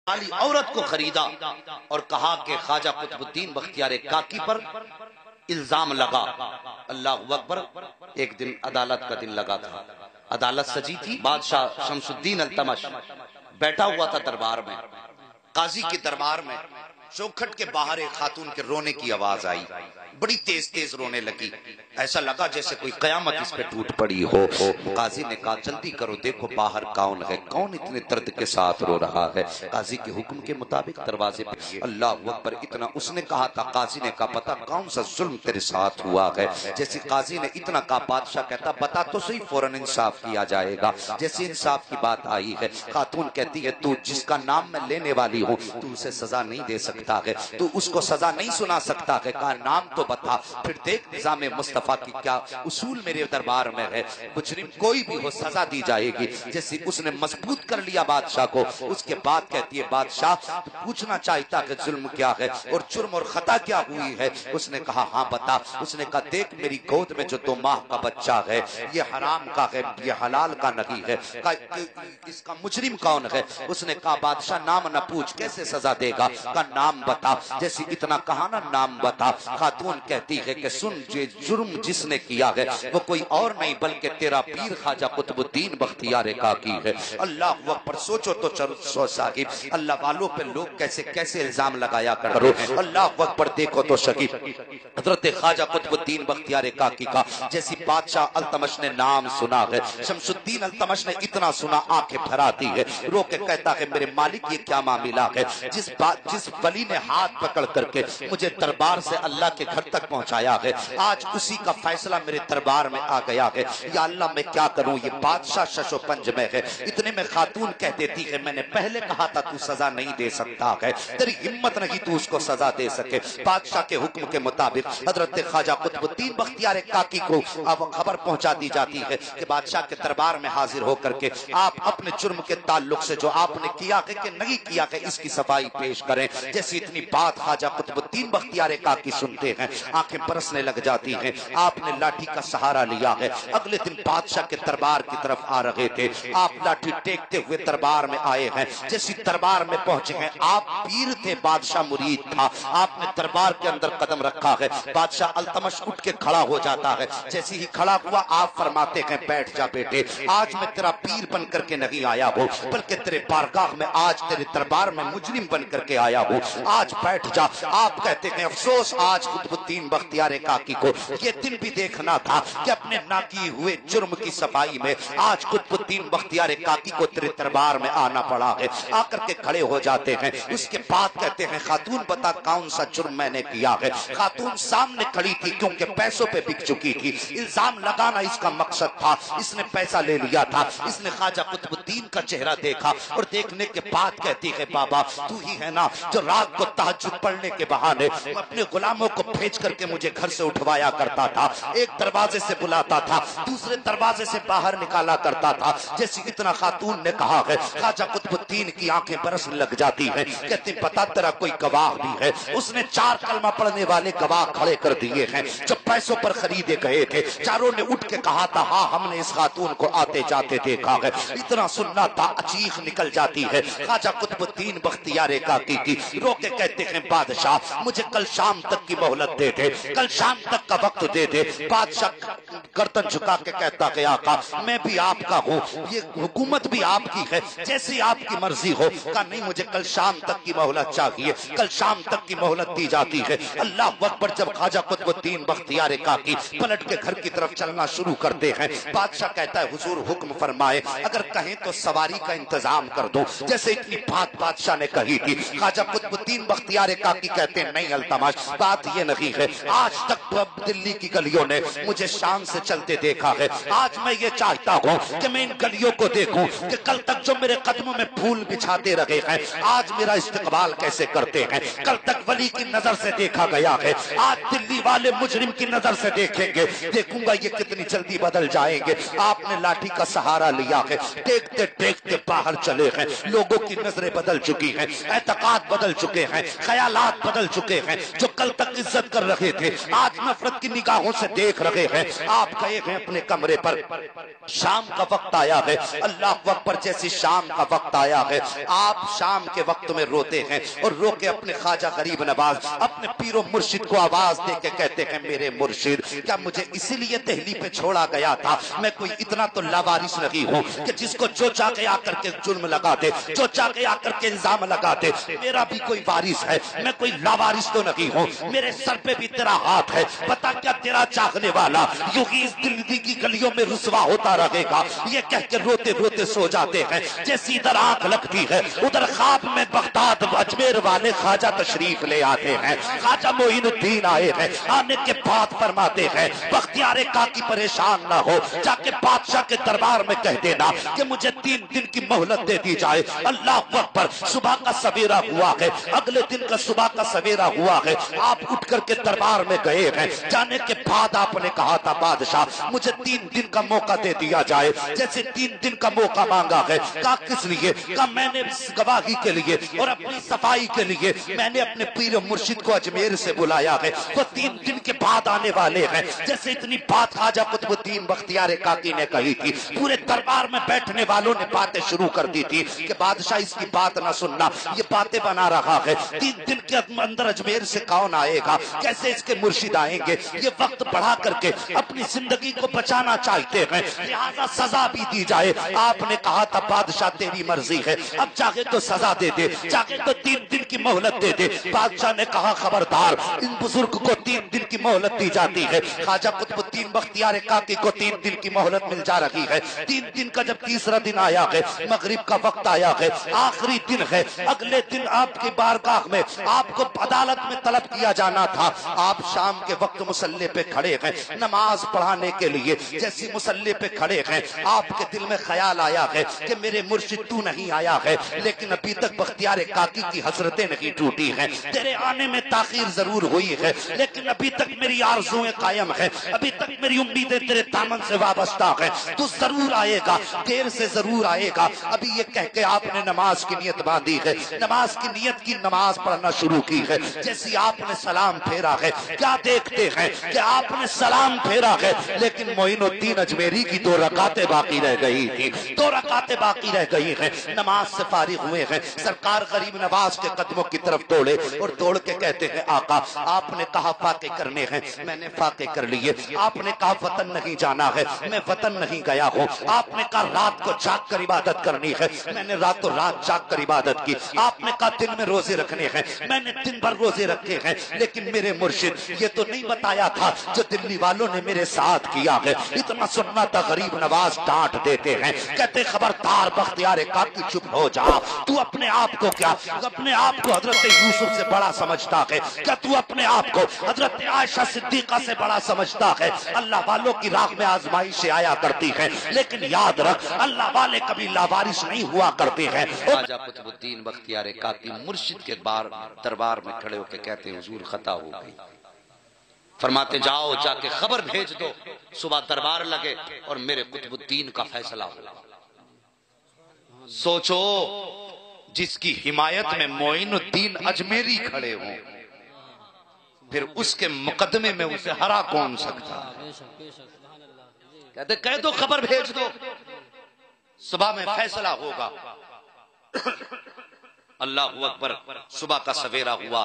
والی عورت کو خریدا اور کہا کہ خواجہ قطب الدین بختیار کاکی پر الزام لگا۔ اللہ اکبر۔ ایک دن عدالت کا دن لگا تھا، عدالت سجی تھی، بادشاہ شمس الدین التمش بیٹھا ہوا تھا دربار میں، قاضی کے دربار میں۔ چوکھٹ کے باہر ایک خاتون کے رونے کی آواز آئی، بڑی تیز تیز رونے لگی، ایسا لگا جیسے کوئی قیامت اس پہ ٹوٹ پڑی ہو۔ قاضی نے کہا جلدی کرو، دیکھو باہر کون ہے، کون اتنے درد کے ساتھ رو رہا ہے۔ قاضی کے حکم کے مطابق دروازے پہ اللہ اکبر اتنا اس نے کہا تھا، قاضی نے کہا پتا کون سا ظلم تیرے ساتھ ہوا ہے؟ جیسے قاضی نے اتنا کہا، بادشاہ کہتا بتا تو صحیح، فوراً انصاف کیا جائے گا۔ جیسے انصاف کی بات آئی ہے، خاتون کہتی ہے تو جس کا نام میں لینے والی ہوں تو اسے سزا نہیں دے سکتا ہے، تو اس کو سزا نہیں سنا سکتا ہے۔ کہا نام تو بتا، پھر دیکھ نظام مصطفیٰ کی کیا اصول میرے دربار میں ہے، مجرم کوئی بھی ہو سزا دی جائے گی۔ جیسے اس نے مضبوط کر لیا بادشاہ کو، اس کے بعد کہتی ہے بادشاہ پوچھنا چاہتا کہ ظلم کیا ہے اور جرم اور خطا کیا ہوئی ہے؟ اس نے کہا ہاں بتا۔ اس نے کہا دیکھ میری گود میں جو 2 ماہ کا بچہ ہے، یہ حرام کا ہے، یہ حلال کا نہیں ہے، اس کا مجرم کون ہے؟ اس نے کہا بادشاہ نام نہ پوچھ، کیسے سزا دے گا؟ کا نام بتا۔ جیسے اتنا کہا نا نام بتا، خاتون کہتی ہے کہ سن جرم جس نے کیا ہے وہ کوئی اور نہیں بلکہ تیرا پیر خواجہ قطب الدین بختیار کاکی ہے۔ اللہ اکبر۔ سوچو تو سو صاحب، اللہ والوں پہ لوگ کیسے کیسے الزام لگایا کرو۔ اللہ اکبر۔ دیکھو تو شکیب حضرت خواجہ قطب الدین بختیار کاکی کا جیسی بادشاہ التمش نے نام سنا ہے، شمس الدین التمش نے اتنا سنا آنکھیں بھر آتی ہے، رو کے کہتا ہے میرے مالک یہ کیا معاملہ ہے؟ جس ولی نے ہاتھ پکڑ کر کے مجھے دربار سے اللہ کے گھر تک پہنچایا ہے، آج اسی کا فیصلہ میرے دربار میں آ گیا ہے۔ یا اللہ میں کیا کروں، یہ بادشاہ شش و پنج میں ہے۔ اتنے میں خاتون کہہ دیتی ہے میں نے پہلے کہا تھا تو سزا نہیں دے سکتا ہے، تیری ہمت نہیں تو اس کو سزا دے سکے۔ بادشاہ کے حکم کے مطابق حضرت خواجہ قطب الدین بختیار کاکی کو اب خبر پہنچا دی جاتی ہے کہ بادشاہ کے دربار میں حاضر ہو کر کے آپ اپنے جرم کے تعلق سے جو آپ نے کیا ہے کہ نہیں کیا ہے اس کی صفائی پیش کریں۔ جیسی اتنی بات خواجہ قطب الدین بختیار کاکی سنتے ہیں، آنکھیں برسنے لگ جاتی ہیں۔ آپ نے لاٹھی کا سہارا لیا ہے، اگلے دن بادشاہ کے دربار کی طرف آ رہے تھے، آپ لاٹھی ٹیکتے ہوئے دربار میں آئے ہیں۔ جیسی دربار میں پہنچے ہیں، آپ پیر تھے، بادشاہ مرید تھا، آپ نے دربار کے اندر قدم رکھا ہے، بادشاہ التمش اٹھ کے کھڑا ہو جاتا ہے۔ جیسے ہی کھڑا ہوا آپ فرماتے ہیں بیٹھ جا بیٹے، آج میں تیرا پیر بن کر کے نہیں آیا ہوں بلکہ تیرے بارگاہ میں آج تیرے دربار میں مجرم بن کر کے آیا ہوں، آج بیٹھ جا۔ آپ کہتے ہیں افسوس آج قطب الدین بختیار کاکی کو یہ دن بھی دیکھنا تھا کہ اپنے نہ کیے ہوئے جرم کی صفائی میں آج قطب الدین بختیار کاکی کو تیرے دربار میں آنا پڑا ہے۔ آ کر کے کھڑے ہو جاتے ہیں، اس کے بعد کہتے ہیں خاتون بتا کون سا جرم میں نے کیا ہے؟ خاتون سامنے کھڑی تھی کیونکہ پیسوں پہ بک چکی تھی، الزام لگانا اس کا مقصد تھا، اس نے پیسہ لے لیا تھا۔ اس نے خواجہ قطب الدین کا چہرہ دیکھا اور دیکھنے کے بعد کہتی ہے بابا تو ہی ہے نا جو رات کو تہجد پڑھنے کے بہانے اپنے غلاموں کو بھیج کر کے مجھے گھر سے اٹھوایا کرتا تھا، ایک دروازے سے بلاتا تھا دوسرے دروازے سے باہر نکالا کرتا تھا۔ جیسی اتنا خاتون نے کہا ہے، خواجہ قطب الدین کی آنکھیں برسنے لگ جاتی ہیں، کہتے پتا تیرا کوئی گواہ بھی ہے؟ اس نے 4 کلمہ پڑھنے والے گواہ کھڑے کر دیے ہیں جو پیسوں پر خریدے گئے تھے، چاروں نے اٹھ کے کہا تھا ہاں ہم نے اس خاتون کو آتے جاتے دیکھا ہے۔ اتنا سننا تھا چیخ نکل جاتی ہے خواجہ قطب الدین بختیار کاکی کی، رو کے کہتے ہیں بادشاہ مجھے کل شام تک کی مہلت دے دے، کل شام تک کا وقت دے دے۔ بادشاہ گردن جھکا کے کہتا کہ آقا میں بھی آپ کا ہوں، یہ حکومت بھی آپ کی ہے، جیسی آپ کی مرضی ہو۔ کہا نہیں مجھے کل شام تک کی مہلت چاہیے، کل شام تک کی مہلت دی جاتی ہے۔ اللہ اکبر۔ جب خواجہ قطب الدین بختیار کاکی پلٹ کے گھر کی طرف چلنا شروع کرتے ہیں، بادشاہ کہتا ہے حضور حکم فرمائے، اگر کہیں تو سواری کا انتظام کر دو۔ جیسے اتنی بات بادشاہ نے کہی تھی، خواجہ قطب الدین بختیار کاکی کہتے ہیں نہیں التمش بات یہ نہیں ہے، آج تک دلی کی گلیوں نے مجھے شان سے چلتے دیکھا ہے، آج میں یہ چاہتا ہوں کہ میں ان گلیوں کو دیکھوں کہ کل تک جو میرے قدموں میں پھول بچھاتے رہے ہیں آج میرا استقبال کیسے کرتے ہیں، کل تک ولی کی نظر سے دیکھا گیا ہے، آج دلی والے مجرم کی نظر سے دیکھیں گے، دیکھوں گا یہ کتنی جلدی بدل جائیں گے۔ آپ نے لاٹھی کا سہارا لیا ہے، دیکھتے دیکھتے باہر چلے ہیں، لوگوں کی نظریں بدل چکی ہیں، اعتقاد بدل چکے چکے ہیں، خیالات بدل چکے ہیں، جو کل تک عزت کر رہے تھے آج نفرت کی نگاہوں سے دیکھ رہے ہیں۔ آپ گئے ہیں اپنے کمرے پر، شام کا وقت آیا ہے، اللہ اکبر، جیسی شام کا وقت آیا ہے آپ شام کے وقت میں روتے ہیں اور رو کے اپنے خواجہ غریب نواز اپنے پیر و مرشد کو آواز دے کے کہتے ہیں میرے مرشد، کیا مجھے اسی لیے دہلی پہ چھوڑا گیا تھا؟ میں کوئی اتنا تو لاوارث نہیں ہوں کہ جس کو جو چاہ کے آ کر کے جرم لگا دے، جو چاہ کے آ کر کے الزام لگا دے۔ میرا بھی کوئی وارث ہے، میں کوئی لاوارث تو نہیں ہوں، میرے سر پہ بھی تیرا ہاتھ ہے۔ بتا کیا تیرا چاہنے والا یوں ہی اس دلی کی گلیوں میں رسوا ہوتا رہے گا؟ یہ کہہ کے روتے روتے سو جاتے ہیں۔ جیسی ادھر آنکھ لگتی ہے ادھر خواب میں بغداد اجمیر والے خواجہ تشریف لے آتے ہیں، خواجہ معین الدین آئے ہیں۔ آنے کے بعد فرماتے ہیں بختیار کاکی پریشان نہ ہو، جا کے بادشاہ کے دربار میں کہہ دینا کہ مجھے 3 دن کی مہلت دے دی جائے۔ اللہ اکبر، صبح کا سویرا ہوا ہے، اگلے دن کا صبح کا سویرا ہوا ہے، آپ اٹھ کر کے دربار میں گئے ہیں۔ جانے کے بعد آپ نے کہا تھا بادشاہ مجھے 3 دن کا موقع دے دیا جائے۔ جیسے 3 دن کا موقع مانگا ہے، کہا کس لیے؟ کہا میں نے گواہی کے لیے اور اپنی صفائی کے لیے میں نے اپنے پیر مرشد کو اجمیر سے بلایا ہے، وہ 3 دن کے بعد آنے والے ہیں۔ جیسے اتنی بات خواجہ قطب الدین بختیار کاکی نے کہی تھی، پورے دربار میں بیٹھنے والوں نے باتیں شروع کر دی تھی کہ بادشاہ اس کی بات نہ سننا، یہ باتیں بنا رہا ہے۔ 3 دن کے اندر اجمیر سے کون آئے گا؟ کیسے اس کے مرشد آئیں گے؟ یہ وقت بڑھا کر کے اپنی زندگی کو بچانا چاہتے ہیں، لہذا سزا بھی دی جائے۔ آپ نے کہا تھا بادشاہ تیری مرضی ہے، اب چاہے تو سزا دے دے، چاہے تو 3 دن کی مہلت دے دے۔ بادشاہ نے کہا خبردار، ان بزرگ کو 3 دن کی مہلت دی جاتی ہے۔ خواجہ قطب الدین بختیار کاکی کو 3 دن کی مہلت مل جا رہی ہے۔ 3 دن کا جب تیسرا دن آیا ہے، مغرب کا وقت آیا ہے، آخری دن ہے، اگلے دن آپ کی بارگاہ میں آپ کو عدالت میں طلب کیا جانا تھا۔ آپ شام کے وقت مصلی پہ کھڑے ہیں نماز پڑھانے کے لیے، جیسی مصلی پہ کھڑے ہیں آپ کے دل میں خیال آیا ہے کہ میرے مرشد تو نہیں آیا ہے، لیکن ابھی تک بختیار کاکی کی حسرتیں نہیں ٹوٹی ہیں، تیرے آنے میں تاخیر ضرور ہوئی ہے لیکن ابھی تک میری آرزویں قائم ہیں، ابھی تک میری امیدیں تیرے دامن سے وابستہ ہیں، تو ضرور آئے گا، دیر سے ضرور آئے گا۔ ابھی یہ کہہ کے آپ نے نماز کی نیت باندھی ہے، نماز کی نیت کی نماز پڑھنا شروع کی ہے۔ جیسی آپ نے سلام پھیرا ہے، کیا دیکھتے ہیں کہ آپ نے سلام پھیرا ہے لیکن معین الدین اجمیری کی 2 رکعتیں باقی رہ گئی تھی، 2 رکعتیں باقی رہ گئی ہیں۔ نماز سے فارغ ہوئے ہیں، سرکار غریب نواز کے قدموں کی طرف دوڑے اور دوڑ کے کہتے ہیں آقا آپ نے کہا فاقے کرنے ہیں، میں نے فاقے کر لیے۔ آپ نے کہا وطن نہیں جانا ہے، میں وطن نہیں گیا ہوں۔ آپ نے کہا رات کو جاگ کر عبادت کرنی ہے، میں نے راتوں رات جاگ کر عبادت کی۔ آپ نے کہا دن میں روزے رکھنے ہیں، میں نے دن بھر روزے رکھے ہیں، لیکن میرے مرشد یہ تو نہیں بتایا تھا جو دلی والوں نے میرے ساتھ کیا ہے۔ اتنا سننا تھا غریب نواز ڈانٹ دیتے ہیں، کہتے خبردار بختیار کاکی چپ ہو جا، تو اپنے آپ کو کیا اپنے آپ کو حضرت یوسف سے بڑا سمجھتا ہے؟ کیا تو اپنے آپ کو حضرت عائشہ صدیقہ سے بڑا سمجھتا ہے؟ اللہ والوں کی راہ میں آزمائشیں آیا کرتی ہیں، لیکن یاد رکھ اللہ والے کبھی لاوارث نہیں ہوا کرتے ہیں۔ خواجہ قطب الدین بختیار کاکی مرشد کے دربار میں کھڑے ہو کے کہتے ہیں حضور خطا ہو گئی۔ فرماتے جاؤ جا کے خبر بھیج دو، صبح دربار لگے اور میرے قطب الدین کا فیصلہ ہو۔ سوچو جس کی حمایت میں معین الدین اجمیری کھڑے ہوں، پھر اس کے مقدمے میں اسے ہرا کون سکتا ہے؟ کہتے کہہ دو خبر بھیج دو، صبح میں فیصلہ ہوگا۔ اللہ اکبر، صبح کا سویرا ہوا،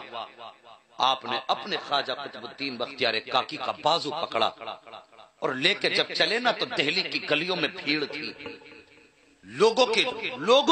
آپ نے اپنے خواجہ قطب الدین بختیار کاکی کا بازو پکڑا اور لے کے جب چلے نا تو دہلی کی گلیوں میں بھیڑ تھی، لوگوں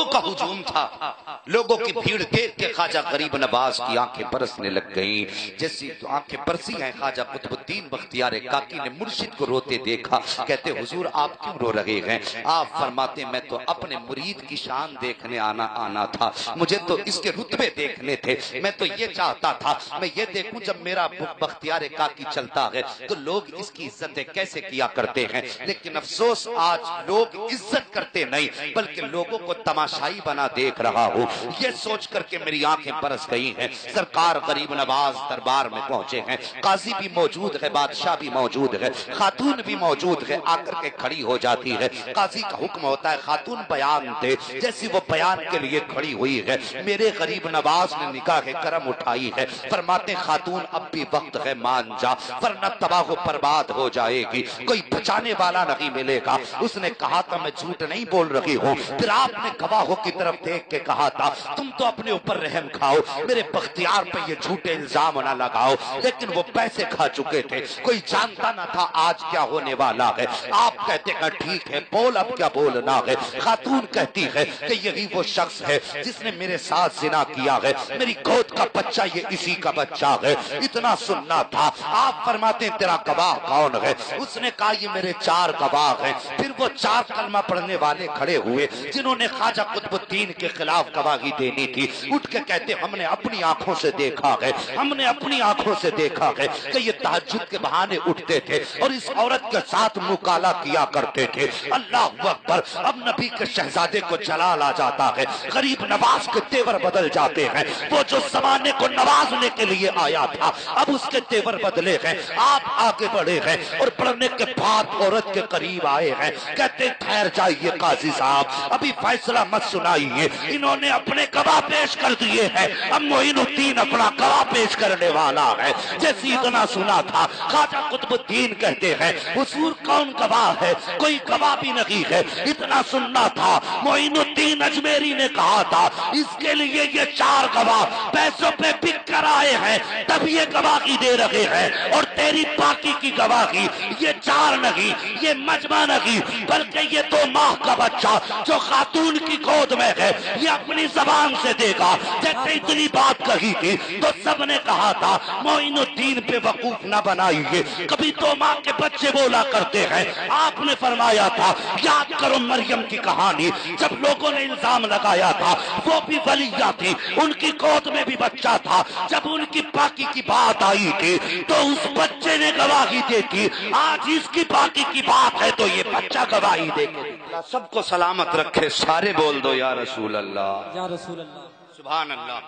کا ہجوم تھا، لوگوں کی بھیڑ دیکھ کے خواجہ غریب نواز کی آنکھیں برسنے لگ گئیں۔ جیسی آنکھیں برسی ہیں خواجہ قطب الدین بختیار کاکی نے مرشد کو روتے دیکھا، کہتے حضور آپ کیوں رو رہے ہیں؟ آپ فرماتے میں تو اپنے مرید کی شان دیکھنے آنا تھا، مجھے تو اس کے رتبے دیکھنے تھے، میں تو یہ چاہتا تھا میں یہ دیکھوں جب میرا بختیار کاکی چلتا ہے تو لوگ اس کی عزتیں کیسے کیا کرتے ہیں، لیکن افسوس آج لوگ عزت کرتے نہیں، نہیں بلکہ لوگوں کو تماشائی بنا دیکھ رہا ہوں۔ یہ سوچ کر کے میری آنکھیں برس گئی ہیں۔ سرکار غریب نواز دربار میں پہنچے ہیں، قاضی بھی موجود ہے، بادشاہ بھی موجود ہے، خاتون بھی موجود ہے، آ کر کے کھڑی ہو جاتی ہے۔ قاضی کا حکم ہوتا ہے خاتون بیان دے، جیسی وہ بیان کے لیے کھڑی ہوئی ہے میرے غریب نواز نے نگاہ کرم اٹھائی ہے، فرماتے خاتون اب بھی وقت ہے مان جا ورنہ تباہ و برباد ہو جائے گی، کوئی بچانے والا نہیں ملے گا۔ اس نے کہا تھا میں جھوٹ نہیں بول رہی ہوں، پھر آپ نے گواہوں کی طرف دیکھ کے کہا تھا تم تو اپنے اوپر رحم کھاؤ، میرے بختیار پہ یہ جھوٹے الزام نہ لگاؤ، لیکن وہ پیسے کھا چکے تھے، کوئی جانتا نہ تھا آج کیا ہونے والا ہے۔ آپ کہتے ہیں ٹھیک ہے بول اب کیا بولنا ہے۔ خاتون کہتی ہے کہ یہی وہ شخص ہے جس نے میرے ساتھ زنا کیا ہے، میری گود کا بچہ یہ اسی کا بچہ ہے، اتنا سننا تھا۔ آپ فرماتے ہیں تیرا گواہ کون ہے؟ اس نے کہا یہ میرے 4 گواہ ہیں۔ پھر وہ 4 کلمہ پڑھنے والے کھڑے ہوئے جنہوں نے خواجہ قطب الدین کے خلاف گواہی دینی تھی، اٹھ کے کہتے ہم نے اپنی آنکھوں سے دیکھا ہے، ہم نے اپنی آنکھوں سے دیکھا ہے کہ یہ تہجد کے بہانے اٹھتے تھے اور اس عورت کے ساتھ مکالہ کیا کرتے تھے۔ اللہ اکبر، اب نبی کے شہزادے کو جلال آ جاتا ہے، غریب نواز کے تیور بدل جاتے ہیں۔ وہ جو زمانے کو نوازنے کے لیے آیا تھا اب اس کے تیور بدلے ہیں۔ آپ آگے بڑھے ہیں اور بڑھنے کے بعد عورت کے قریب آئے ہیں، کہتے ٹھہر جائیے قاضی صاحب، ابھی فیصلہ مت سنائیے، انہوں نے اپنے گواہ پیش کر دیے ہیں، اب معین الدین اپنا گواہ پیش کرنے والا ہے۔ جیسی اتنا سنا تھا خواجہ قطب الدین کہتے ہیں حضور کون گواہ ہے؟ کوئی گواہ بھی نہیں ہے۔ اتنا سننا تھا معین الدین اجمیری نے کہا تھا اس کے لیے یہ 4 گواہ پیسوں پہ بک کر آئے ہیں تب یہ گواہی دے رہے ہیں، اور تیری باقی کی گواہی یہ 4 نہیں، یہ مجمع نہیں، بلکہ یہ 2 ماہ کا بچہ جو خاتون کی گود میں ہے یہ اپنی زبان سے دے گا۔ جیسے اتنی بات کہی تھی تو سب نے کہا تھا معین الدین پہ وقوف نہ بنائیے، کبھی 2 ماہ کے بچے بولا کرتے ہیں۔ آپ نے فرمایا تھا یاد کرو مریم کی کہانی، جب لوگوں نے الزام لگایا تھا وہ بھی ولیہ تھی، ان کی گود میں بھی بچہ تھا، جب ان کی پاکی کی بات آئی تھی تو اس بچے نے گواہی دی تھی، آج اس کی پاکی کی بات ہے تو یہ بچہ گواہی دے گا۔ اللہ سب کو سلامت رکھے، سارے بول دو یا رسول اللہ، یا رسول اللہ، سبحان اللہ۔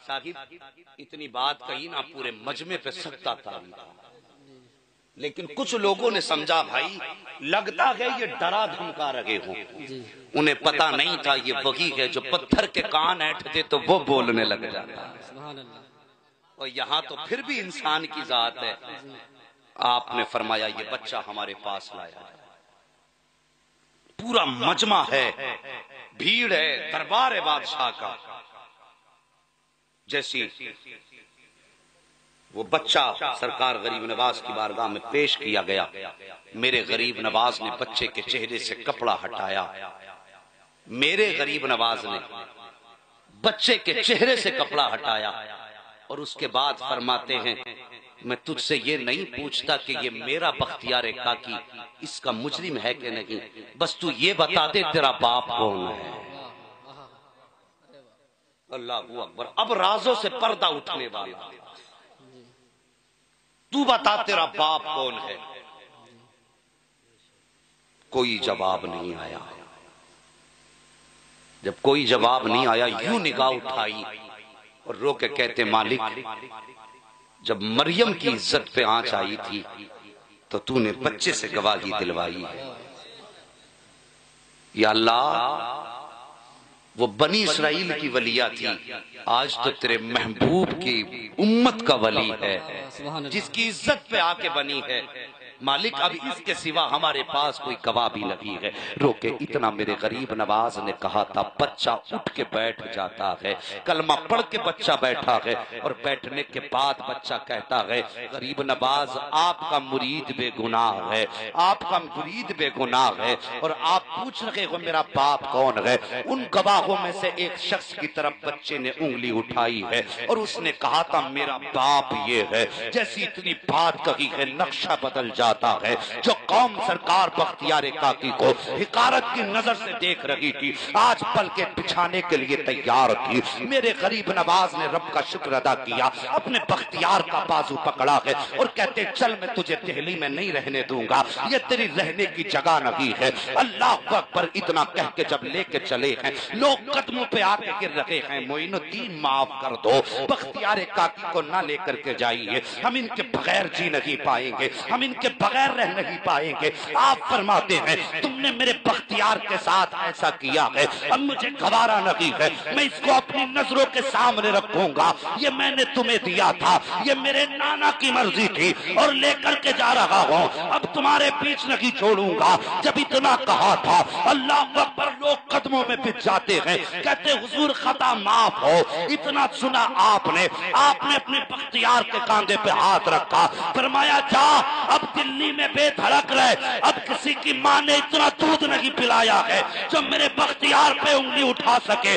صاحب اتنی بات کہی نا پورے مجمع پہ سکتہ تھا، لیکن کچھ لوگوں نے سمجھا بھائی لگتا ہے یہ ڈرا دھمکا رہے ہوں، انہیں پتا نہیں تھا یہ وہی ہے جو پتھر کے کان اینٹھتے تو وہ بولنے لگ جاتا۔ سبحان اللہ۔ اور یہاں تو پھر بھی انسان کی ذات ہے۔ آپ نے فرمایا یہ بچہ ہمارے پاس لایا، پورا مجمع ہے، بھیڑ ہے، دربار ہے بادشاہ کا۔ جیسی وہ بچہ سرکار غریب نواز کی بارگاہ میں پیش کیا گیا، میرے غریب نواز نے بچے کے چہرے سے کپڑا ہٹایا، میرے غریب نواز نے بچے کے چہرے سے کپڑا ہٹایا، اور اس کے بعد فرماتے ہیں میں تجھ سے یہ نہیں پوچھتا کہ یہ میرا بختیار کاکی اس کا مجرم ہے کہ نہیں، بس تو یہ بتا دے تیرا باپ کون ہے۔ اللہ اکبر، اب رازوں سے پردہ اٹھنے والا، تو بتا تیرا باپ کون ہے۔ کوئی جواب نہیں آیا۔ جب کوئی جواب نہیں آیا یوں نگاہ اٹھائی اور رو کے کہتے مالک جب مریم کی عزت پہ آنچ آئی تھی تو نے بچے سے گواہی دلوائی ہے۔ یا اللہ وہ بنی اسرائیل کی ولیہ تھی، آج تو تیرے محبوب کی امت کا ولی ہے جس کی عزت پہ آ کے بنی ہے۔ مالک اب اس کے سوا ہمارے پاس کوئی گواہ بھی نہیں ہے۔ رو کے اتنا میرے غریب نواز نے کہا تھا بچہ اٹھ کے بیٹھ جاتا ہے، کلمہ پڑھ کے بچہ بیٹھا ہے، اور بیٹھنے کے بعد بچہ کہتا ہے غریب نواز آپ کا مرید بے گناہ ہے، آپ کا مرید بے گناہ ہے، اور آپ پوچھ رہے ہو میرا باپ کون ہے۔ ان گواہوں میں سے ایک شخص کی طرف بچے نے انگلی اٹھائی ہے اور اس نے کہا تھا میرا باپ یہ ہے۔ جیسی اتنی بات کہی ہے نقشہ بدل جا جاتا ہے۔ جو قوم سرکار بختیار کاکی کو حقارت کی نظر سے دیکھ رہی تھی، آج پلکیں بچھانے کے لیے تیار تھی۔ میرے غریب نواز نے رب کا شکر ادا کیا، اپنے بختیار کا بازو پکڑا ہے اور کہتے چل میں تجھے دہلی میں نہیں رہنے دوں گا، یہ تیری رہنے کی جگہ نہیں ہے۔ اللہ اکبر اتنا کہہ کے جب لے کے چلے ہیں، لوگ قدموں پہ آ کے گر رہے ہیں، معین الدین معاف کر دو، بختیار کاکی کو نہ لے کر کے جائیے، ہم ان کے بغیر جی نہیں پائیں گے، ہم ان کے بغیر رہ نہیں پائیں گے۔ آپ فرماتے ہیں تم نے میرے بختیار کے ساتھ ایسا کیا ہے، اب مجھے گوارا نہیں ہے، میں اس کو اپنی نظروں کے سامنے رکھوں گا، یہ میں نے تمہیں دیا تھا، یہ میرے نانا کی مرضی تھی اور لے کر کے جا رہا ہوں، اب تمہارے بیچ نہیں چھوڑوں گا۔ جب اتنا کہا تھا اللہ اکبر، لوگ قدموں میں بچ جاتے ہیں، کہتے حضور خطا معاف ہو۔ اتنا سنا آپ نے اپنے بختیار کے کاندھے پہ ہاتھ رکھا، فرمایا جا اب دلی میں بے دھڑک رہے، اب کسی کی ماں نے اتنا دودھ نہیں پلایا ہے جو میرے بختیار پہ انگلی اٹھا سکے۔